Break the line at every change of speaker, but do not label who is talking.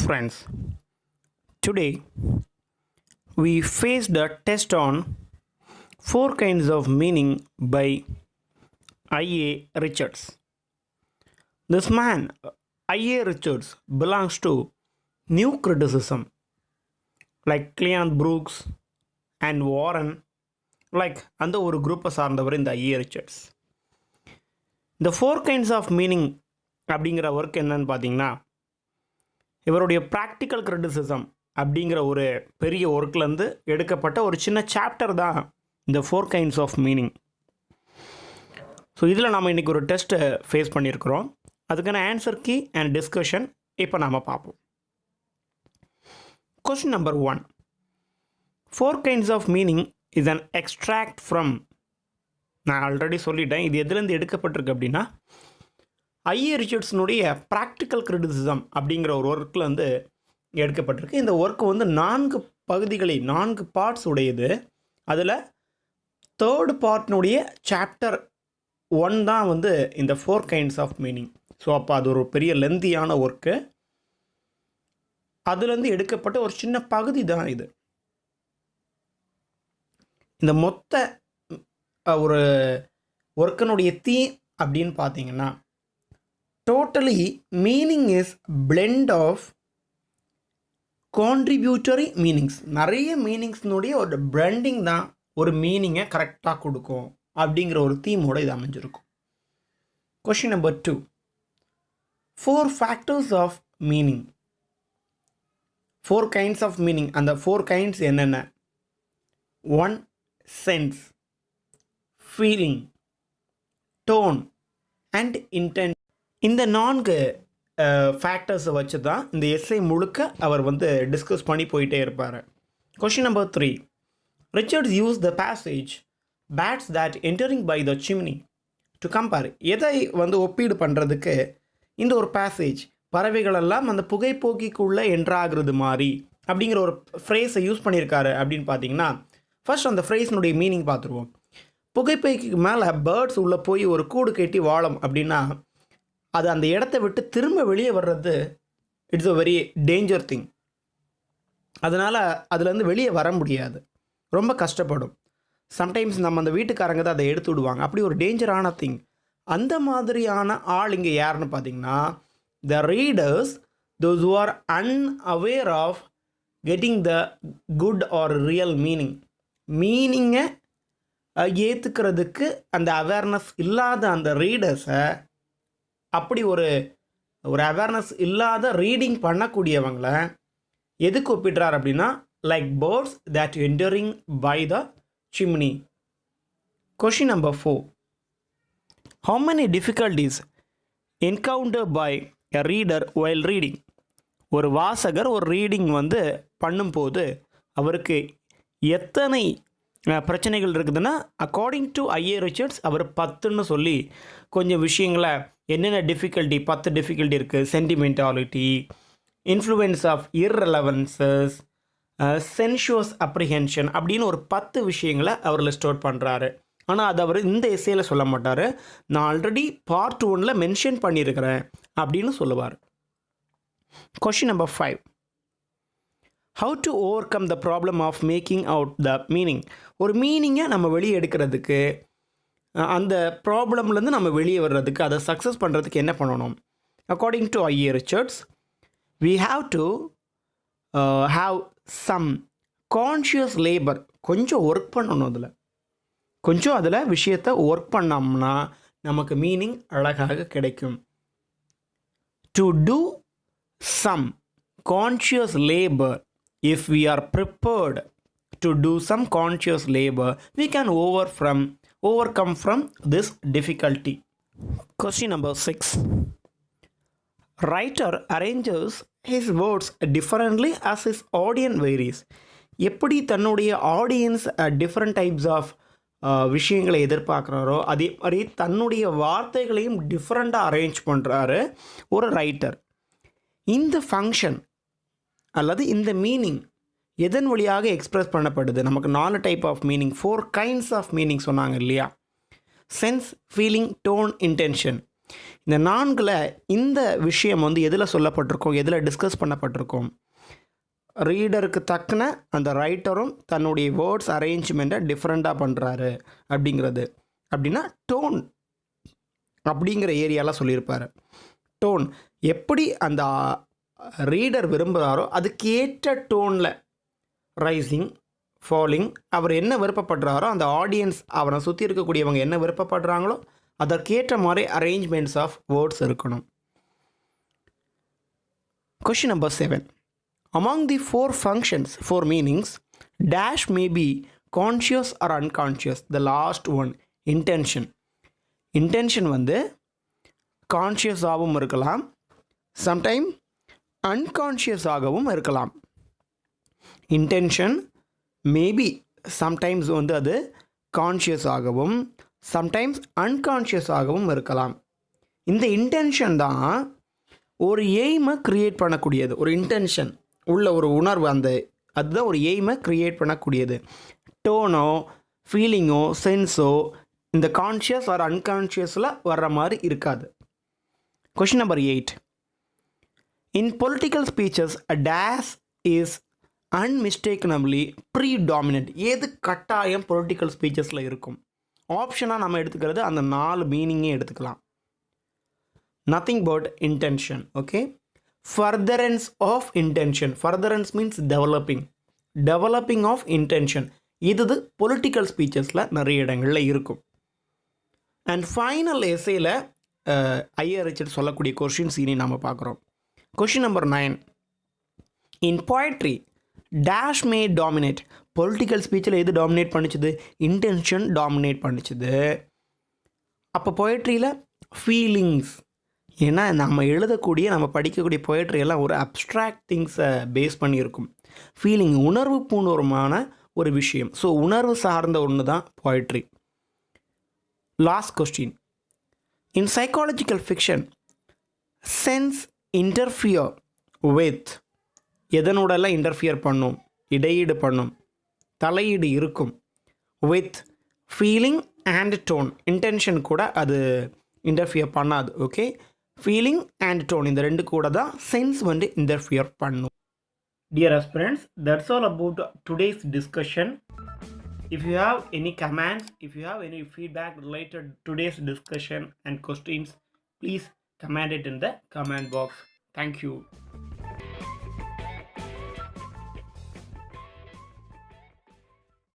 friends. Today we faced a test on four kinds of meaning by I.A. Richards. This man, I.A. Richards, belongs to new criticism like Cleon Brooks and Warren, like அந்த ஒரு குரூப்பை சார்ந்தவர் இந்த I.A. Richards. இந்த four kinds of meaning அப்படிங்கிற work என்னன்னு பார்த்தீங்கன்னா, இவருடைய ப்ராக்டிக்கல் கிரிட்டிசிசம் அப்படிங்கிற ஒரு பெரிய ஒர்க்லேருந்து எடுக்கப்பட்ட ஒரு சின்ன சாப்டர் தான் இந்த four kinds of meaning. So இதில் நாம் இன்றைக்கி ஒரு டெஸ்ட்டை ஃபேஸ் பண்ணியிருக்கிறோம். அதுக்கான ஆன்சர் கீ அண்ட் டிஸ்கஷன் இப்போ நாம் பார்ப்போம். Question number 1. Four kinds of meaning is an extract from, நான் ஆல்ரெடி சொல்லிட்டேன் இது எதுலேருந்து எடுக்கப்பட்டிருக்கு அப்படின்னா, I.A. ரிச்சர்ட்ஸினுடைய ப்ராக்டிக்கல் கிரிட்டிசிசம் அப்படிங்கிற ஒரு ஒர்க்கில் வந்து எடுக்கப்பட்டிருக்கு. இந்த ஒர்க் வந்து 4 பகுதிகளை 4 பார்ட்ஸ் உடையது. அதில் தேர்டு பார்ட்னுடைய சாப்டர் 1 தான் வந்து இந்த four kinds of meaning. So அப்போ அது ஒரு பெரிய லென்த்தியான ஒர்க்கு. அதுலேருந்து எடுக்கப்பட்ட ஒரு சின்ன பகுதி தான் இது. இந்த மொத்த ஒரு ஒர்க்கினுடைய தீம் அப்படின்னு பார்த்தீங்கன்னா, totally meaning is blend of contributory meanings. நிறைய மீனிங்ஸ்னுடைய ஒரு பிளெண்டிங் தான் ஒரு மீனிங்கை கரெக்டாக கொடுக்கும் அப்படிங்கிற ஒரு தீமோடு இது அமைஞ்சிருக்கும். Question number 2. 4 factors of meaning. 4 kinds of meaning. அந்த 4 கைண்ட்ஸ் என்னென்ன? 1. Sense, feeling, tone and intent. இந்த 4 ஃபேக்டர்ஸை வச்சு தான் இந்த எஸ்ஸே முழுக்க அவர் வந்து டிஸ்கஸ் பண்ணி போயிட்டே இருப்பார். Question number 3. Richards use the passage bats that entering by the chimney to compare. எதை வந்து ஒப்பீடு பண்ணுறதுக்கு இந்த ஒரு பேசேஜ், பறவைகளெல்லாம் அந்த புகைப்போக்கிக்குள்ளே என்ட்ராகிறது மாதிரி அப்படிங்கிற ஒரு ஃப்ரேஸை யூஸ் பண்ணியிருக்காரு அப்படின்னு பார்த்தீங்கன்னா, ஃபர்ஸ்ட் அந்த ஃப்ரேஸினுடைய மீனிங் பார்த்துருவோம். புகைப்பைக்கு மேலே பேர்ட்ஸ் உள்ளே போய் ஒரு கூடு கட்டி வாழும் அப்படின்னா, அது அந்த இடத்த விட்டு திரும்ப வெளியே வர்றது it's a very danger thing. அதனால் அதுலேருந்து வெளியே வர முடியாது, ரொம்ப கஷ்டப்படும். சம்டைம்ஸ் நம்ம அந்த வீட்டுக்காரங்க தான் அதை எடுத்து விடுவாங்க. அப்படி ஒரு டேஞ்சரான திங். அந்த மாதிரியான ஆள் இங்கே யாருன்னு பார்த்தீங்கன்னா, the readers, those who are unaware of getting the good or real meaning. மீனிங்கை ஏற்றுக்கிறதுக்கு அந்த அவேர்னஸ் இல்லாத அந்த ரீடர்ஸை, அப்படி ஒரு அவேர்னஸ் இல்லாத ரீடிங் பண்ணக்கூடியவங்களை எதுக்கு ஒப்பிடுறார் அப்படின்னா, like birds that entering by the chimney. Question number 4. How many difficulties encounter by a reader while reading. ஒரு வாசகர் ஒரு ரீடிங் வந்து பண்ணும்போது அவருக்கு எத்தனை பிரச்சனைகள் இருக்குதுன்னா, அக்கார்டிங் டு I.A. ரிச்சர்ட்ஸ் அவர் 10ன்னு சொல்லி கொஞ்சம் விஷயங்களை என்னென்ன டிஃபிகல்ட்டி 10 டிஃபிகல்ட்டி இருக்குது. சென்டிமெண்டாலிட்டி, இன்ஃப்ளூயன்ஸ் ஆஃப் இர்ரெலவன்சஸ், சென்ஷுவஸ் அப்ரிஹென்ஷன் அப்படின்னு ஒரு 10 விஷயங்களை அவர் லிஸ்ட் அவுட் பண்ணுறாரு. ஆனால் அது அவர் இந்த எஸ்ஸேயில் சொல்ல மாட்டார். நான் ஆல்ரெடி பார்ட் 1ல் மென்ஷன் பண்ணியிருக்கிறேன் அப்படின்னு சொல்லுவார். Question number 5. How to overcome the problem of making out the meaning. ஒரு மீனிங்கை நம்ம வெளியே எடுக்கிறதுக்கு, அந்த ப்ராப்ளம்லேருந்து நம்ம வெளியே வர்றதுக்கு, அதை சக்ஸஸ் பண்ணுறதுக்கு என்ன பண்ணணும்? According to I.A. Richards, we have to have some conscious labour. கொஞ்சம் ஒர்க் பண்ணணும், அதில் விஷயத்தை ஒர்க் பண்ணோம்னா நமக்கு மீனிங் அழகாக கிடைக்கும். To two some conscious labour, if we are prepared to do some conscious labor, we can overcome from this difficulty. Question number 6. Writer arranges his words differently as his audience varies. எப்படி தன்னுடைய audience different types of விஷயங்களை எதிர்பார்க்குறாரோ அதே மாதிரி தன்னுடைய வார்த்தைகளையும் டிஃப்ரெண்ட்டாக arrange பண்ணுறாரு ஒரு ரைட்டர். இந்த ஃபங்க்ஷன் அல்லது இந்த மீனிங் எதன் வழியாக எக்ஸ்பிரஸ் பண்ணப்படுது? நமக்கு 4 type of meaning, 4 kinds of meaning சொன்னாங்க இல்லையா? Sense, feeling, tone, intention. இந்த 4ல் இந்த விஷயம் வந்து எதில் சொல்லப்பட்டிருக்கோம், எதில் டிஸ்கஸ் பண்ணப்பட்டிருக்கோம்? ரீடருக்கு தக்கன அந்த ரைட்டரும் தன்னுடைய வேர்ட்ஸ் அரேஞ்ச்மெண்ட்டை டிஃப்ரெண்ட்டாக பண்ணுறாரு அப்படிங்கிறது. அப்படின்னா டோன் அப்படிங்கிற ஏரியாலாம் சொல்லியிருப்பார். டோன் எப்படி அந்த ரீடர் விரும்புகிறாரோ அதுக்கேற்ற டோனில் ரைசிங், ஃபாலிங், அவர் என்ன விருப்பப்படுறாரோ அந்த ஆடியன்ஸ் அவனை சுற்றி இருக்கக்கூடியவங்க என்ன விருப்பப்படுறாங்களோ அதற்கேற்ற மாதிரி அரேஞ்ச்மெண்ட்ஸ் ஆஃப் வேர்ட்ஸ் இருக்கணும். Question number 7. Among the 4 functions, 4 meanings, dash may be conscious or unconscious. The last one, intention. Intention வந்து கான்ஷியஸ் ஆகவும் இருக்கலாம், சம்டைம் அன்கான்ஷியஸ் ஆகவும் இருக்கலாம். இன்டென்ஷன் மேபி சம்டைம்ஸ் வந்து அது கான்ஷியஸ் ஆகவும் சம்டைம்ஸ் அன்கான்ஷியஸ் ஆகவும் இருக்கலாம். இந்த இன்டென்ஷன் தான் ஒரு எய்மை க்ரியேட் பண்ணக்கூடியது. ஒரு இன்டென்ஷன் உள்ள ஒரு உணர்வு, அதுதான் ஒரு எய்மை க்ரியேட் பண்ணக்கூடியது. டோனோ ஃபீலிங்கோ சென்ஸோ இந்த கான்ஷியஸ் ஆர் அன்கான்ஷியஸில் வர்ற மாதிரி இருக்காது. Question number 8. In political speeches, a dash is unmistakably predominant. எது கட்டாயம் பொலிட்டிக்கல் ஸ்பீச்சஸில் இருக்கும்? ஆப்ஷனாக நம்ம எடுத்துக்கிறது அந்த 4 மீனிங்கே எடுத்துக்கலாம். Nothing but intention. Okay. Furtherance of intention. Furtherance means developing of intention. இது பொலிட்டிக்கல் ஸ்பீச்சஸில் நிறைய இடங்களில் இருக்கும். அண்ட் ஃபைனல் எஸ்ஸேல ஐயர் ரிச்சர்ட் சொல்லக்கூடிய கொஷின்ஸ் இனி நம்ம பார்க்குறோம். Question number 9. In poetry dash may dominate. Political ஸ்பீச்சில் எது டாமினேட் பண்ணிச்சுது? இன்டென்ஷன் டாமினேட் பண்ணிச்சுது. அப்போ பொயட்ரியில் ஃபீலிங்ஸ், ஏன்னா நம்ம எழுதக்கூடிய நம்ம படிக்கக்கூடிய பொயட்ரி எல்லாம் ஒரு அப்ட்ராக்ட் திங்ஸை பேஸ் பண்ணியிருக்கும். ஃபீலிங் உணர்வு பூர்வமான ஒரு விஷயம். ஸோ உணர்வு சார்ந்த ஒன்று தான் poetry. Last question. In psychological fiction, sense interfere with எதனோடெல்லாம் இன்டர்ஃபியர் பண்ணும்? இடையீடு பண்ணும், தலையீடு இருக்கும். With feeling and tone. Intention கூட அது இன்டர்ஃபியர் பண்ணாது. ஓகே, ஃபீலிங் அண்ட் டோன் இந்த 2 கூட தான் சென்ஸ் வந்து இன்டர்ஃபியர் பண்ணும். Dear aspirants, that's all about today's discussion. If you have any comments, if you have any feedback related to today's discussion and questions, please comment it in the comment box. Thank you.